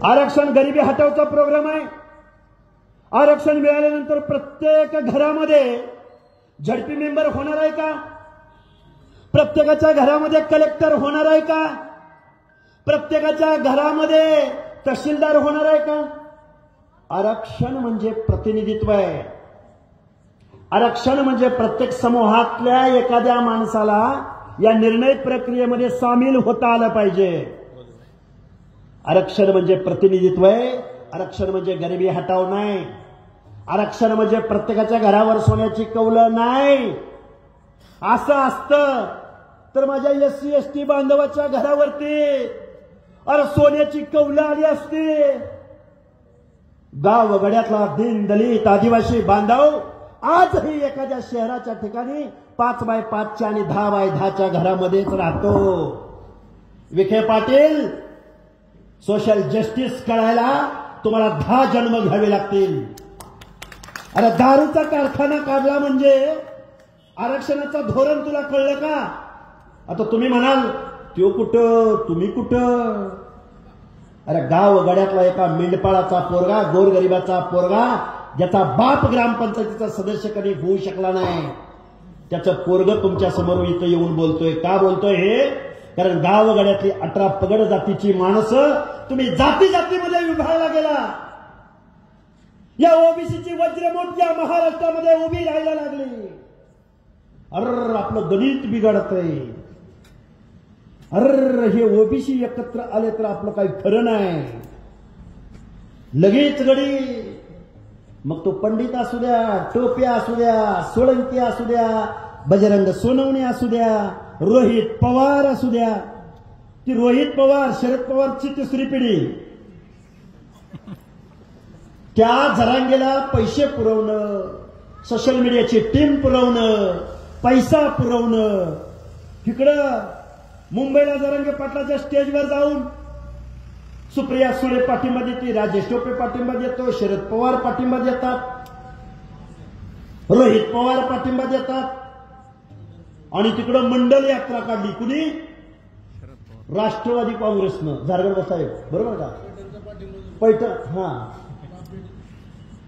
आरक्षण गरिबी हटवचा प्रोग्राम आहे। आरक्षण मिळाल्यानंतर प्रत्येक घरामध्ये झडपी मेंबर होणार आहे का? प्रत्येकाच्या घरामध्ये कलेक्टर होणार आहे का? प्रत्येकाच्या घरामध्ये तहसीलदार होणार आहे का? आरक्षण म्हणजे प्रतिनिधित्व आहे। आरक्षण म्हणजे प्रत्येक समूहातल्या एखाद्या माणसाला या निर्णय प्रक्रियेमध्ये सामील होता आलं पाहिजे। आरक्षण म्हणजे प्रतिनिधित्व आहे। आरक्षण म्हणजे गरिबी हटाव नाही। आरक्षण म्हणजे प्रत्येकाच्या घरावर सोन्याची कौलं नाही। असं असतं तर माझ्या एससी एसटी बांधवाच्या घरावरती अरे सोन्याची कौलं आली असती। गाव वगड्यातला दीन दलित आदिवासी बांधव आजही एखाद्या शहराच्या ठिकाणी 5x5 आणि 10x10 घरामध्येच राहतो। विखे पाटील, सोशल जस्टिस कळायला तुम्हाला 10 जन्म घ्यावे लागतील। अरे दारूचा कारखाना काढला म्हणजे आरक्षणाचं धोरण तुला कळलं का? आता तुम्ही म्हणाल त्यो कुठं तुम्ही कुठं? अरे गाव गड्यातला एका मेंढपाळाचा पोरगा, गोरगरिबाचा पोरगा, ज्याचा बाप ग्रामपंचायतीचा सदस्य कधी होऊ शकला नाही, त्याचं पोरग तुमच्या समोर इथं येऊन बोलतोय। का बोलतोय हे? कारण गाव गड्यातली 18 पगड जातीची माणसं तुम्ही जाती जातीमध्ये विभागला गेला। या ओबीसीची वज्रमूठ या महाराष्ट्रामध्ये उभी राहायला लागली। अर आपलं गणित बिघडतंय। अर हे ओबीसी एकत्र आले तर आपलं काही खरं नाही। लगेच गडी मग तो पंडित असू द्या, टोप्या असू द्या, सोळंकी असू द्या, बजरंग सोनवणे असू द्या, रोहित पवार असू द्या। ती रोहित पवार, शरद पवारची तिसरी पिढी, त्या जरांगेला पैसे पुरवणं, सोशल मीडियाची टीम पुरवणं, पैसा पुरवणं। इकडं मुंबईला जरांगे पाटलाच्या स्टेजवर जाऊन सुप्रिया सुळे पाठिंबा देते, राजेश टोपे पाठिंबा देतो, शरद पवार पाठिंबा देतात, रोहित पवार पाठिंबा देतात। आणि तिकडं मंडल यात्रा काढली कुणी? राष्ट्रवादी काँग्रेसनं, झारखंड साहेब बरोबर का? पैठण हा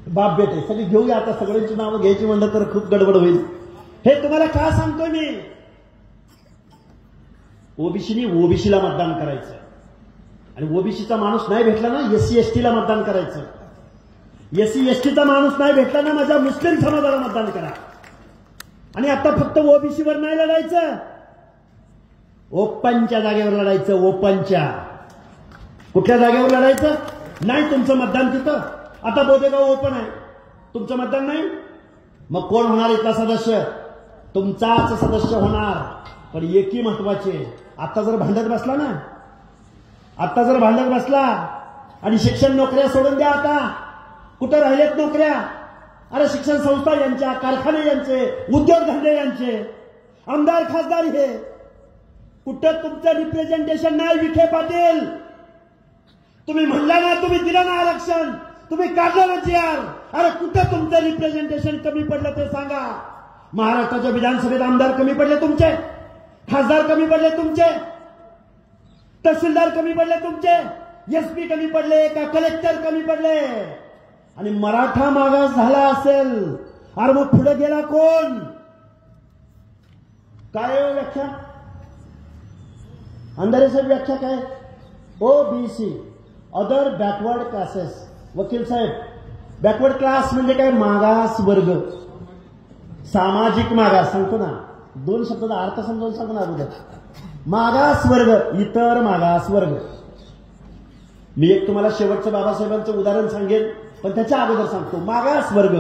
बाप बेटे सगळी घेऊया। आता सगळ्यांची नावं घ्यायची म्हणलं तर खूप गडबड होईल। हे तुम्हाला का सांगतोय मी? ओबीसीनी ओबीसीला मतदान करायचं आणि ओबीसीचा माणूस नाही भेटला ना एससी एसटीला मतदान करायचं। एससी एसटीचा माणूस नाही भेटला ना माझ्या मुस्लिम समाजाला मतदान करा। आणि आता फक्त ओबीसीवर नाही लढायचं, ओपनच्या जागेवर लढायचं। ओपनच्या कुठल्या जागेवर लढायचं? नाही तुमचं मतदान तिथं। आता बोदेगाव ओपन आहे, तुमचं मतदान नाही, मग कोण होणार इथला सदस्य? तुमचाच सदस्य होणार। पण एकी महत्वाचे, आता जर भांडत बसला ना, आता जर भांडत बसला आणि शिक्षण नोकऱ्या सोडून द्या, आता कुठं राहिलेत नोकऱ्या? अरे शिक्षण संस्था यांच्या, कारखाने यांचे, उद्योगधंदे यांचे, आमदार खासदार हे, कुठं तुमचं रिप्रेझेंटेशन नाही? विखे पाटील, तुम्ही म्हणला ना, तुम्ही दिलं ना आरक्षण, तुम्ही काढलं ना जीआर, अरे कुठं तुमचं रिप्रेझेंटेशन कमी पडलं ते सांगा। महाराष्ट्राच्या विधानसभेत आमदार कमी पडले तुमचे, खासदार कमी पडले तुमचे, तहसीलदार कमी पडले तुमचे, एसपी कमी पडले का कलेक्टर कमी पडले? आणि मराठा मागास झाला असेल, अरे मग पुढे गेला कोण? काय व्याख्या? अंधारे साहेब व्याख्या काय? OBC, other backward classes. वकील साहेब, बॅकवर्ड क्लास म्हणजे काय? मागास वर्ग, सामाजिक मागास। सांगतो ना, 2 शब्दाचा अर्थ समजावून सांगतो ना अगोदर। मागास वर्ग, इतर मागास वर्ग। मी एक तुम्हाला शेवटचं बाबासाहेबांचं उदाहरण सांगेन, पण त्याच्या अगोदर सांगतो। मागास वर्ग,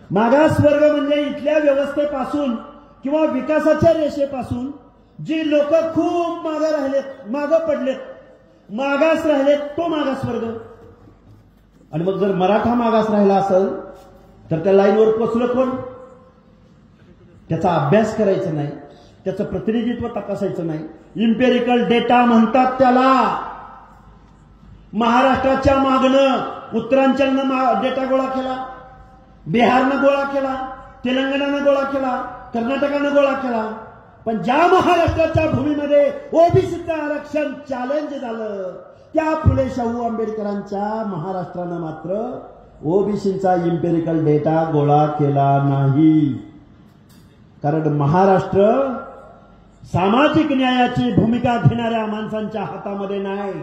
मागास वर्ग म्हणजे इथल्या व्यवस्थेपासून किंवा विकासाच्या रेषेपासून जी लोक खूप मागे राहिलेत, मागं पडलेत, मागास राहिलेत, तो मागास वर्ग। आणि मग जर मराठा मागास राहिला असेल तर त्या लाईनवर पोचलं कोण? त्याचा अभ्यास करायचा नाही, त्याचं प्रतिनिधित्व तपासायचं नाही। इम्पेरिकल डेटा म्हणतात त्याला। महाराष्ट्राच्या मागणं उत्तरांचलनं डेटा गोळा केला, बिहारनं गोळा केला, तेलंगणानं गोळा केला, कर्नाटकानं गोळा केला, पण ज्या महाराष्ट्राच्या भूमीमध्ये ओबीसीचं आरक्षण चॅलेंज झालं त्या फुले शाहू आंबेडकरांच्या महाराष्ट्रानं मात्र ओबीसीचा इम्पेरिकल डेटा गोळा केला नाही. कारण महाराष्ट्र सामाजिक न्यायाची भूमिका घेणाऱ्या माणसांच्या हातामध्ये नाही.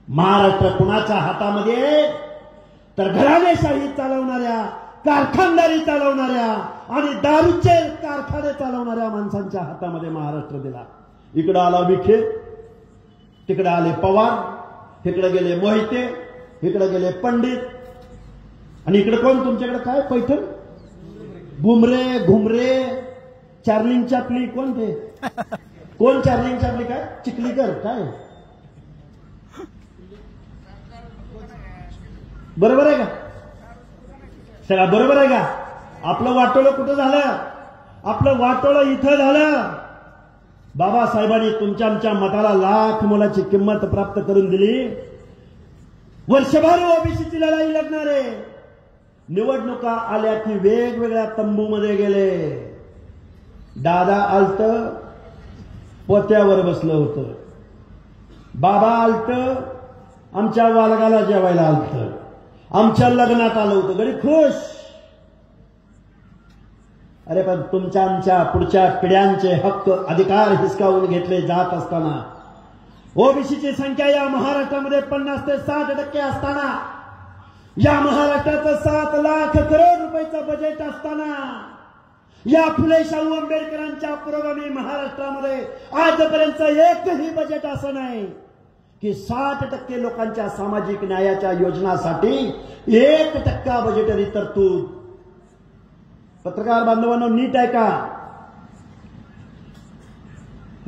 महाराष्ट्र कुणाच्या हातामध्ये? तर घराणेशाही चालवणाऱ्या, कारखानदारी चालवणाऱ्या आणि दारूचे कारखाने चालवणाऱ्या माणसांच्या हातामध्ये महाराष्ट्र दिला. इकडे आला विखे, तिकडे आले पवार, तिकडे गेले मोहिते, इकडे गेले पंडित आणि इकडे कोण तुमच्याकडे काय पैठण बुमरे घुमरे चार्लिंग चापली कोण ते कोण चार्लिंग चापली काय चिखलीकर काय बरोबर आहे का? सगळं बरोबर आहे का? आपलं वाटोळं कुठं झालं? आपलं वाटोळं इथं झालं. बाबासाहेबांनी तुमच्या आमच्या मताला लाख मोलाची किंमत प्राप्त करून दिली. वर्षभर ओबीसीची लढाई लढणारे निवडणुका आल्या की वेगवेगळ्या तंबूमध्ये गेले. दादा आलत पोत्यावर बसलं होतं, बाबा आलत आमच्या वालगाला जेवायला आलत, आमच्या लग्नात आलं होतं, गडी खुश. अरे पण तुमच्या आमच्या पुढच्या पिढ्यांचे हक्क अधिकार हिसकावून घेतले जात असताना, ओबीसीची संख्या या महाराष्ट्रामध्ये 50 ते 60% असताना, या महाराष्ट्राचं 7 लाख करोड रुपयाचं बजेट असताना, या फुले शाहू आंबेडकरांच्या पुरोगामी महाराष्ट्रामध्ये आजपर्यंत एकही बजेट असं नाही की 60% लोकांच्या सामाजिक न्यायाच्या योजनासाठी 1% बजेटरी तरतूद. पत्रकार बांधवांनो नीट ऐका.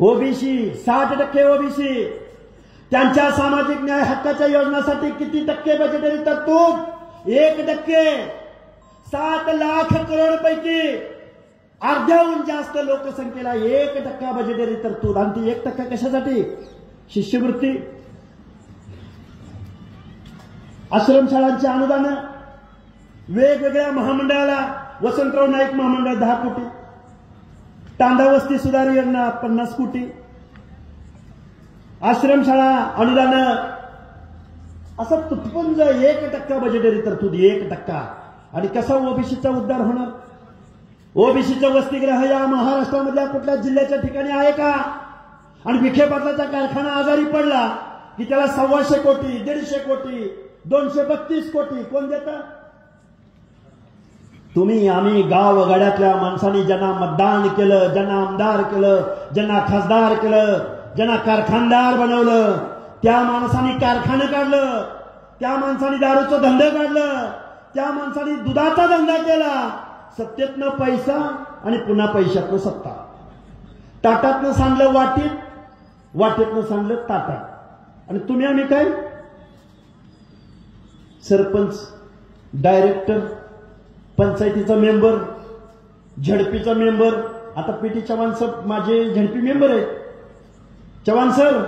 ओबीसी 60% ओबीसी त्यांच्या सामाजिक न्याय हक्काच्या योजनासाठी किती टक्के बजेटरी तरतूद? 1%. 7 लाख करोड पैकी अर्ध्याहून जास्त लोकसंख्येला 1% बजेटरी तरतूद. आणि ती 1% कशासाठी? शिष्यवृत्ती, आश्रमशाळांची अनुदान, वेगवेगळ्या महामंडळाला वसंतराव नाईक महामंडळ 10 कोटी, तांडा वस्ती सुधार योजना 50 कोटी, आश्रमशाळा अनुदान, असं तुटपुंज 1% बजेटरी तरतूद. 1%. आणि कसा ओबीसीचा उद्धार होणार? ओबीसीचं वसतिगृह या महाराष्ट्रामधल्या कुठल्या जिल्ह्याच्या ठिकाणी आहे का? आणि विखे पाटलाचा कारखाना आजारी पडला की त्याला 125 कोटी, 150 कोटी, 232 कोटी कोण देतं? तुम्ही आम्ही गावगाड्यातल्या माणसांनी ज्यांना मतदान केलं, ज्यांना आमदार केलं, ज्यांना खासदार केलं, ज्यांना कारखानदार बनवलं, त्या माणसांनी कारखानं काढलं, त्या माणसांनी दारूचं धंदा काढलं, त्या माणसांनी दुधाचा धंदा केला. सत्तेतनं पैसा आणि पुन्हा पैशातनं सत्ता. ताटातनं सांडलं वाटीत, वाटीतनं सांडलं ताटात. आणि तुम्ही आम्ही काय? सरपंच, डायरेक्टर, पंचायतीचा मेंबर, झडपीचा मेंबर. आता पीटी चव्हाण सर माझे झडपी मेंबर आहेत. चव्हाण सर,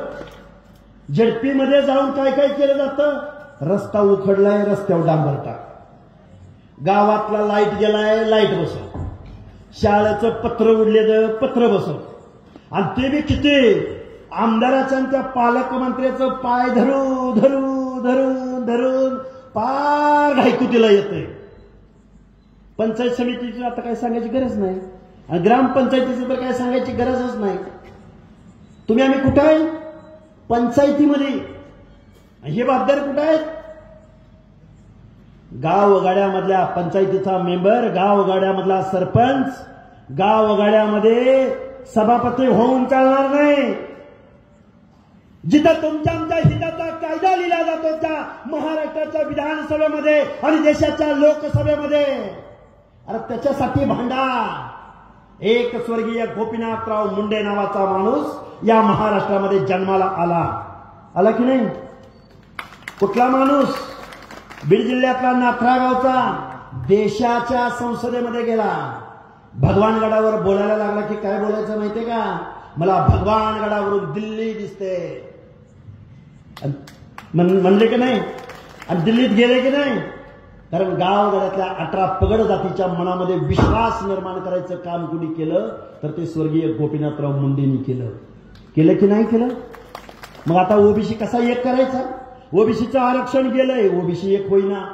झडपीमध्ये जाऊन काय काय केलं जातं? रस्ता उखडलाय, रस्त्यावर डांबर टाक. गावातला लाईट गेलाय, लाईट बसव. शाळेचं पत्र उडलेलं, पत्र बसव. आणि ते बी किती? आमदाराच्या त्या पालकमंत्र्याचं पाय धरून धरून धरून धरून पार घायकुतीला येतंय. पंचायत समितीची आता काय सांगायची गरज नाही, आणि ग्रामपंचायतीची तर काय सांगायची गरजच नाही. तुम्ही आम्ही कुठं आहे? पंचायतीमध्ये. हे बाबदार कुठं आहेत? गावगाड्यामधल्या पंचायतीचा मेंबर, गावगाड्यामधला सरपंच, गावगाड्यामध्ये सभापती होऊन चालणार नाही. जिथं तुमच्या आमच्या हिताचा कायदा लिहिला जातो त्या महाराष्ट्राच्या विधानसभेमध्ये आणि देशाच्या लोकसभेमध्ये, अरे त्याच्यासाठी भांडा. एक स्वर्गीय गोपीनाथराव मुंडे नावाचा माणूस या महाराष्ट्रामध्ये जन्माला आला की नाही? कुठला माणूस? बीड जिल्ह्यातला नाथरा गावचा. देशाच्या संसदेमध्ये गेला. भगवानगडावर बोलायला लागला की काय बोलायचं माहितीये का? मला भगवानगडावरून दिल्ली दिसते म्हणले की नाही? आणि दिल्लीत गेले की नाही? कारण गावगाड्यातल्या 18 पगड जातीच्या मनामध्ये विश्वास निर्माण करायचं काम कुणी केलं तर ते स्वर्गीय गोपीनाथराव मुंडेंनी केलं. केलं की नाही केलं? मग आता ओबीसी कसा एक करायचा? ओबीसीचं आरक्षण गेलंय, ओबीसी एक होईना.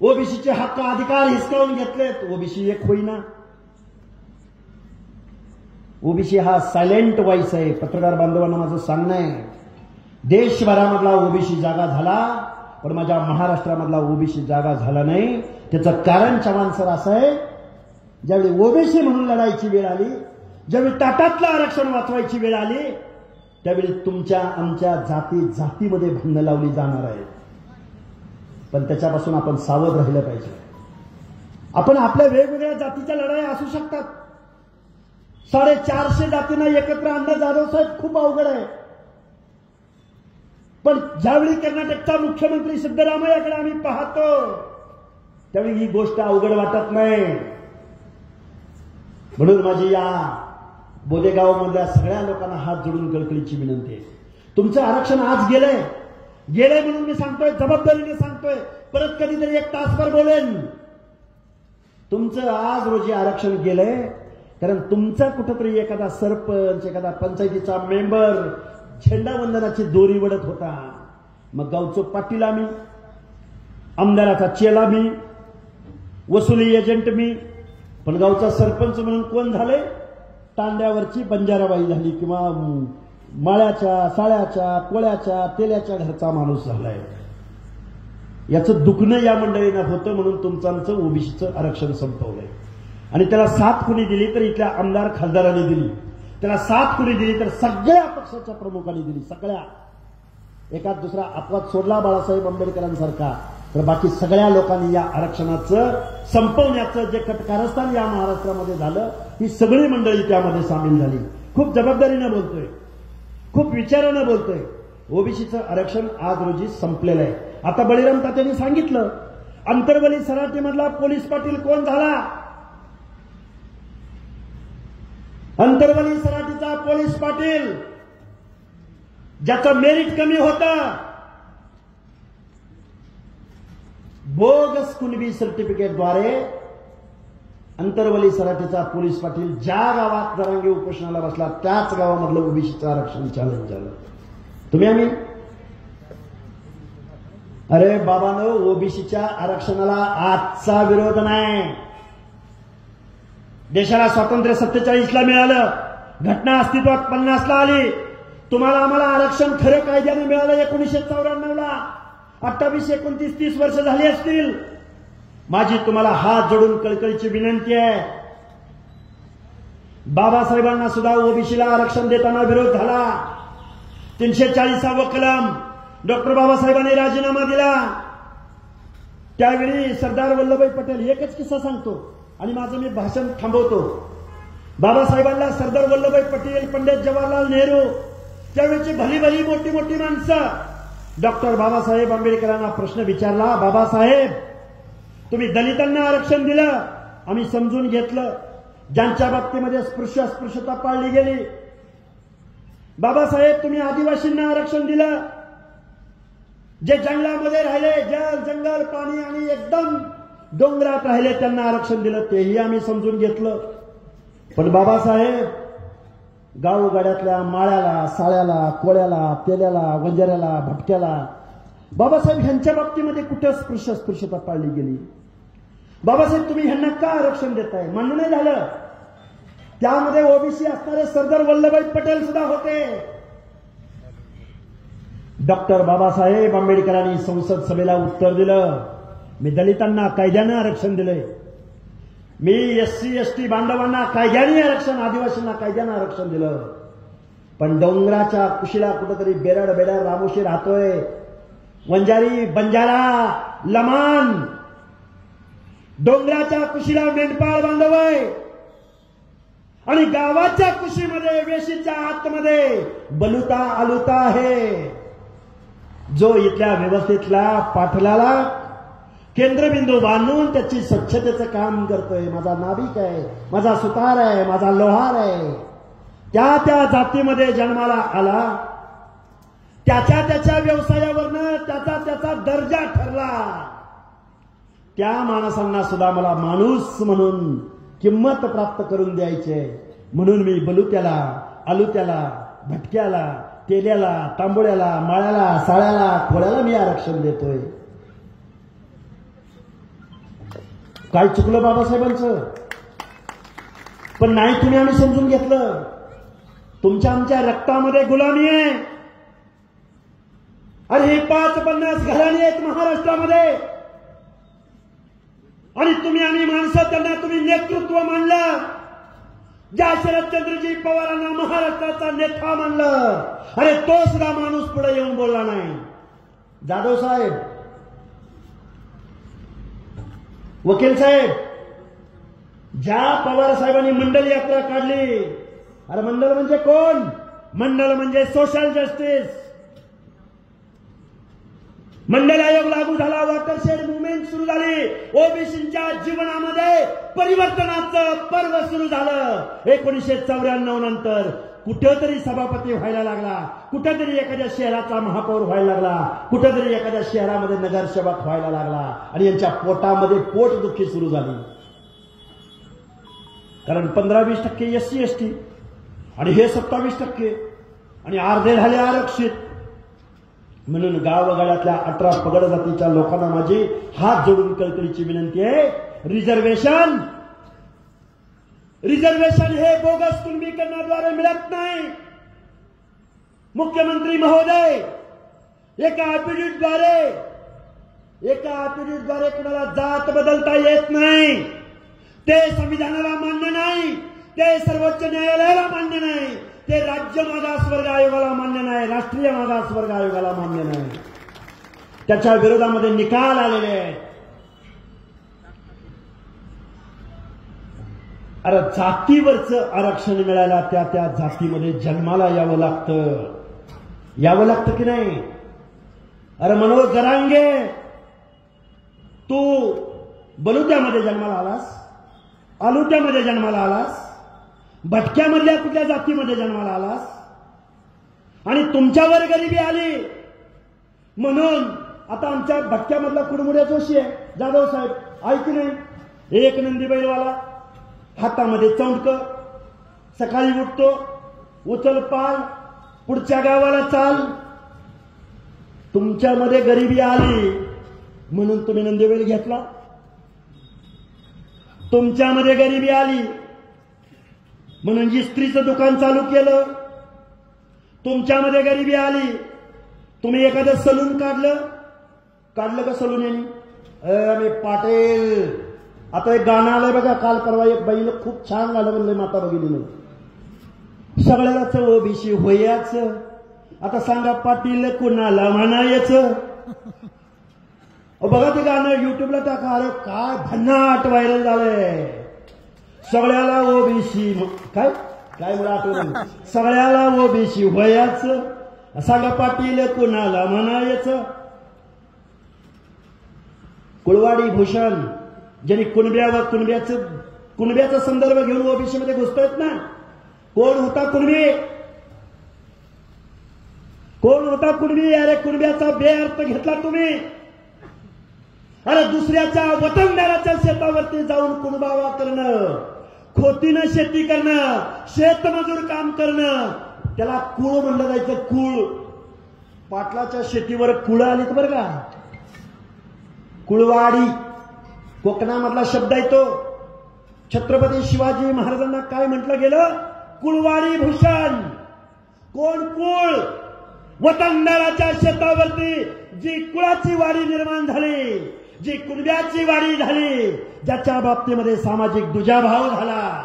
ओबीसीचे हक्क अधिकार हिसकावून घेतलेत, ओबीसी एक होईना. ओबीसी हा सायलेंट व्हॉइस आहे. पत्रकार बांधवांना माझं सांगणं आहे, देशभरामधला ओबीसी जागा झाला, पण माझ्या महाराष्ट्रामधला ओबीसी जागा झाला नाही. त्याचं कारण चव्हाण सर असं आहे, ज्यावेळी ओबीसी म्हणून लढायची वेळ आली, ज्यावेळी टाटातलं आरक्षण वाचवायची वेळ आली, त्यावेळी तुमच्या आमच्या जातीमध्ये भांडणं लावली जाणार आहेत. पण त्याच्यापासून आपण सावध राहिलं पाहिजे. आपण आपल्या वेगवेगळ्या जातीच्या लढाई असू शकतात. 450 जातींना एकत्र आणणं जाधव साहेब खूप अवघड आहे. पण ज्यावेळी कर्नाटकचा मुख्यमंत्री सिद्धरामय्याकडे आम्ही पाहतो, त्यावेळी ही गोष्ट अवघड वाटत नाही. म्हणून माझी या बोदेगावमधल्या सगळ्या लोकांना हात जोडून कळकळीची विनंती आहे. तुमचं आरक्षण आज गेलंय म्हणून मी सांगतोय, जबाबदारीने सांगतोय. परत कधीतरी एक तासभर बोलेन. तुमचं आज रोजी आरक्षण गेलंय कारण तुमचा कुठंतरी एखादा सरपंच, एखादा पंचायतीचा मेंबर झेंडावंदनाची दोरी वडत होता. मग गावचो पाटील आम्ही, आमदाराचा चेला मी, वसुली एजंट मी. पण गावचा सरपंच म्हणून कोण झाले? तांड्यावरची बंजाराबाई झाली किंवा माळ्याच्या, साळ्याच्या, कोळ्याच्या, तेल्याच्या घरचा माणूस झालाय. याचं दुखणं या मंडळींना होतं, म्हणून तुमचं आमचं ओबीसीचं आरक्षण संपवलंय. आणि त्याला साथ कुणी दिली तर इथल्या आमदार खासदारांनी दिली. त्याला साथ कुणी दिली तर सगळ्या पक्षाच्या प्रमुखांनी दिली. सगळ्या, एकाच दुसरा अपवाद सोडला बाळासाहेब आंबेडकरांसारखा, तर बाकी सगळ्या लोकांनी या आरक्षणाचं संपवण्याचं जे कटकारस्थान या महाराष्ट्रामध्ये झालं, ही सगळी मंडळी त्यामध्ये सामील झाली. खूप जबाबदारीनं बोलतोय, खूप विचारानं बोलतोय. ओबीसीचं आरक्षण आज रोजी संपलेलं आहे. आता बळीराम तात्यांनी सांगितलं, अंतरवली सराटीमधला पोलीस पाटील कोण झाला? अंतरवली सराटीचा पोलीस पाटील ज्याचं मेरिट कमी होतं, बोगस कुणबी सर्टिफिकेटद्वारे अंतरवली सराटीचा पोलीस पाटील ज्या गावात जरांगे उपोषणाला बसला, त्याच गावामधलं ओबीसीचं आरक्षण चॅलेंज झालं. तुम्ही आम्ही अरे बाबांनो, ओबीसीच्या आरक्षणाला आजचा विरोध नाही. देशाला स्वातंत्र्य 47ला मिळालं, घटना अस्तित्वात 50ला आली. तुम्हाला आम्हाला आरक्षण खरं कायद्याने मिळालं 1994ला. 28, 29, 30 वर्ष झाली असतील. माझी तुम्हाला हात जोडून कळकळीची विनंती आहे, बाबासाहेबांना सुद्धा ओबीसीला आरक्षण देताना विरोध झाला. 340वा कलम डॉक्टर बाबासाहेबांनी राजीनामा दिला. त्यावेळी सरदार वल्लभभाई पटेल, एकच किस्सा सांगतो आणि माझं मी भाषण थांबवतो. बाबासाहेबांना सरदार वल्लभभाई पटेल, पंडित जवाहरलाल नेहरू, त्यावेळीची भली भली मोठी मोठी माणसं डॉक्टर बाबासाहेब आंबेडकरांना प्रश्न विचारला, बाबासाहेब तुम्ही दलितांना आरक्षण दिलं, आम्ही समजून घेतलं. ज्यांच्या बाबतीमध्ये अस्पृश्यता पाळली गेली, बाबासाहेब तुम्ही आदिवासींना आरक्षण दिलं, जे जंगलामध्ये राहिले, जंगल, पाणी आणि एकदम डोंगरात राहिले त्यांना आरक्षण दिलं, तेही आम्ही समजून घेतलं. पण बाबासाहेब गावगाड्यातल्या माळ्याला, साळ्याला, कोळ्याला, तेल्याला, वंजाऱ्याला, भटक्याला, बाबासाहेब ह्यांच्या बाबतीमध्ये कुठे अस्पृश्यता पाळली गेली? बाबासाहेब तुम्ही ह्यांना का आरक्षण देताय? म्हणून नाही झालं. त्यामध्ये ओबीसी असणारे सरदार वल्लभभाई पटेल सुद्धा होते. डॉक्टर बाबासाहेब आंबेडकरांनी संसद सभेला उत्तर दिलं, मी दलितांना कायद्यानं आरक्षण दिलंय, मी एससी एसटी बांधवांना कायद्याने आरक्षण, आदिवासींना कायद्यानं आरक्षण दिलं. पण डोंगराच्या कुशीला कुठेतरी बेरड रामोशी राहतोय, वंजारी, बंजारा, लमाण, डोंगराच्या कुशीला मेंढपाळ बांधव आहे आणि गावाच्या कुशीमध्ये, वेशीच्या आतमध्ये बलुता आलुता आहे, जो इथल्या व्यवस्थेतल्या पाठलाला केंद्रबिंदू बांधून त्याची स्वच्छतेचं काम करतोय. माझा नाभिक आहे, माझा सुतार आहे, माझा लोहार आहे. त्या जातीमध्ये जन्माला आला, त्याच्या व्यवसायावरनं त्याचा दर्जा ठरला. त्या माणसांना सुद्धा मला माणूस म्हणून किंमत प्राप्त करून द्यायची आहे. म्हणून मी बलुत्याला, आलुत्याला, भटक्याला, तेल्याला, तांबोळ्याला, माळ्याला, साळ्याला, खोळ्याला मी आरक्षण देतोय. काय चुकलं बाबासाहेबांचं? पण नाही, तुम्ही आम्ही समजून घेतलं. तुमच्या आमच्या रक्तामध्ये गुलामी आहे. अरे हे 5-50 घराणे आहेत महाराष्ट्रामध्ये, आणि तुम्ही आम्ही माणसं, त्यांना तुम्ही नेतृत्व मानलं. ज्या शरदचंद्रजी पवारांना महाराष्ट्राचा नेता मानलं, अरे तो सुद्धा माणूस पुढे येऊन बोलला नाही. जाधव साहेब, वकील साहेब, ज्या पवार साहेबांनी मंडल यात्रा काढली, अरे मंडल म्हणजे कोण? मंडल म्हणजे सोशल जस्टिस. मंडल आयोग लागू झाला, वॉटरशेड मुवमेंट सुरू झाली, ओबीसींच्या जीवनामध्ये परिवर्तनाचं पर्व सुरू झालं. 1994 नंतर कुठेतरी सभापती व्हायला लागला, कुठेतरी एखाद्या शहराचा महापौर व्हायला लागला, कुठेतरी एखाद्या शहरामध्ये नगरसेवक व्हायला लागला, आणि यांच्या पोटामध्ये पोटदुखी सुरू झाली. कारण 15-20% SC ST आणि हे 27%, आणि अर्धे झाले आरक्षित. म्हणून गावगाड्यातल्या 18 पगड जातीच्या लोकांना माझी हात जोडून कळकळीची विनंती आहे, रिझर्वेशन हे बोगस कुणबीकरणाद्वारे मिळत नाही. मुख्यमंत्री महोदय, एका ऍफिडेव्हिटद्वारे कुणाला जात बदलता येत नाही. ते संविधानाला मान्य नाही, ते सर्वोच्च न्यायालयाला मान्य नाही, ते राज्य मागासवर्ग आयोगाला मान्य नाही, राष्ट्रीय मागासवर्ग आयोगाला मान्य नाही. त्याच्या विरोधामध्ये निकाल आलेले आहेत. अरे जातीवरचं आरक्षण मिळायला त्या जातीमध्ये जन्माला यावं लागतं की नाही? अरे मनोज जरांगे, तू बलुत्यामध्ये जन्माला आलास, आलुत्यामध्ये जन्माला आलास, भटक्यामधल्या कुठल्या जातीमध्ये जन्माला आलास, आणि तुमच्यावर गरिबी आली म्हणून आता आमच्या भटक्यामधला कुडमुड्या जोशी आहे जाधव साहेब, ऐक नाही, एक नंदी बैलवाला, हातामध्ये चौंडक, सकाळी उठतो, उचल पाल, पुढच्या गावाला चाल. तुमच्यामध्ये गरिबी आली म्हणून तुम्ही नंदीबैल घेतला. तुमच्यामध्ये गरिबी आली म्हणून इस्त्रीचं दुकान चालू केलं. तुमच्यामध्ये गरिबी आली, तुम्ही एखादं सलून काढलं का सलून यांनी? आम्ही पाटील. आता एक गाणं आलंय बघा, काल परवा एक बाईनं खूप छान गाणं म्हणलंय, माता भगिनीनं, सगळ्यालाच ओबीसी होयाच. आता सांगा पाटील कुणाला म्हणायचं? बघा ते गाणं युट्यूबला टाका. अरे काय भन्नाट व्हायरल झालंय. सगळ्याला ओबीसी, काय मला आठवलं, सगळ्याला ओबीसी व्हायच, सांगा पाटील कुणाला म्हणायचं? कुळवाडी भूषण, ज्यांनी कुणब्याचा संदर्भ घेऊन ओबीसी मध्ये घुसतायत ना, कोण होता कुणबी? अरे कुणब्याचा बेअर्थ घेतला तुम्ही. अरे दुसऱ्याच्या वतनदाराच्या शेतावरती जाऊन कुणबावा करणं, खोतीनं शेती करणं, शेतमजूर काम करणं, त्याला कुळ म्हणलं जायचं. कुळ. पाटलाच्या शेतीवर कुळं आलीत बरं का. कुळवाडी कोकणामधला शब्द आहे तो. छत्रपती शिवाजी महाराजांना काय म्हटलं गेलं? कुळवाडी भूषण. कोण कुळ? वतनदाराच्या शेतावरती जी कुळाची वाडी निर्माण झाली, जी कुणब्याची वाडी झाली, ज्याच्या बाबतीमध्ये सामाजिक दुजाभाव झाला,